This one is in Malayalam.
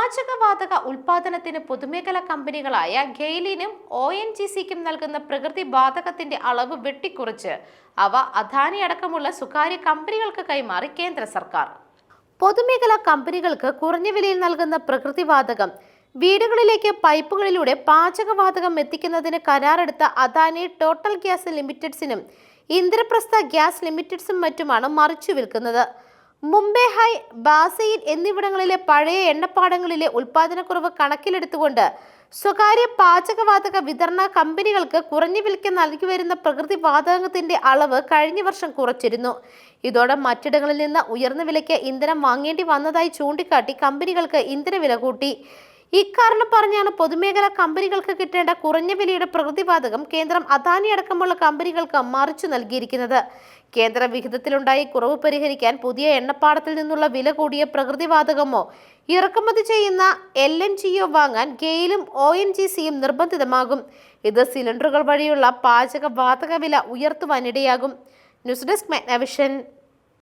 പാചകവാതക ഉൽപാദനത്തിന് പൊതുമേഖലാ കമ്പനികളായ ഗെയിലിനും ONGCക്കും നൽകുന്ന പ്രകൃതി വാതകത്തിന്റെ അളവ് വെട്ടിക്കുറച്ച് അവ അദാനി അടക്കമുള്ള സ്വകാര്യ കമ്പനികൾക്ക് കൈമാറി കേന്ദ്ര സർക്കാർ. പൊതുമേഖലാ കമ്പനികൾക്ക് കുറഞ്ഞ വിലയിൽ നൽകുന്ന പ്രകൃതിവാതകം വീടുകളിലേക്ക് പൈപ്പുകളിലൂടെ പാചകവാതകം എത്തിക്കുന്നതിന് കരാറെടുത്ത അദാനി ടോട്ടൽ ഗ്യാസ് ലിമിറ്റഡ്സിനും ഇന്ദ്രപ്രസ്ഥ ഗ്യാസ് ലിമിറ്റഡ്സും മറ്റുമാണ് മറിച്ചു വിൽക്കുന്നത്. മുംബൈ ഹൈ, ബാസെയിൻ എന്നിവിടങ്ങളിലെ പഴയ എണ്ണപ്പാടങ്ങളിലെ ഉൽപാദനക്കുറവ് കണക്കിലെടുത്തുകൊണ്ട് സ്വകാര്യ പാചകവാതക വിതരണ കമ്പനികൾക്ക് കുറഞ്ഞ വിലയ്ക്ക് നൽകി വരുന്ന പ്രകൃതി വാതകത്തിന്റെ അളവ് കഴിഞ്ഞ വർഷം കുറച്ചിരുന്നു. ഇതോടെ മറ്റിടങ്ങളിൽ നിന്ന് ഉയർന്ന വിലയ്ക്ക് ഇന്ധനം വാങ്ങേണ്ടി വന്നതായി ചൂണ്ടിക്കാട്ടി കമ്പനികൾക്ക് ഇന്ധനവില കൂട്ടി. ഇക്കാരണം പറഞ്ഞാണ് പൊതുമേഖലാ കമ്പനികൾക്ക് കിട്ടേണ്ട കുറഞ്ഞ വിലയുടെ പ്രകൃതിവാതകം കേന്ദ്രം അദാനി അടക്കമുള്ള കമ്പനികൾക്ക് മറിച്ചു നൽകിയിരിക്കുന്നത്. കേന്ദ്ര വിഹിതത്തിലുണ്ടായ കുറവ് പരിഹരിക്കാൻ പുതിയ എണ്ണപ്പാടത്തിൽ നിന്നുള്ള വില കൂടിയ പ്രകൃതിവാതകമോ ഇറക്കുമതി ചെയ്യുന്ന LNGയോ വാങ്ങാൻ ഗെയിലും ONGCയും നിർബന്ധിതമാകും. ഇത് സിലിണ്ടറുകൾ വഴിയുള്ള പാചകവാതക വില ഉയർത്തുവാനിടയാകും. News desk മെഗ്നവിഷൻ.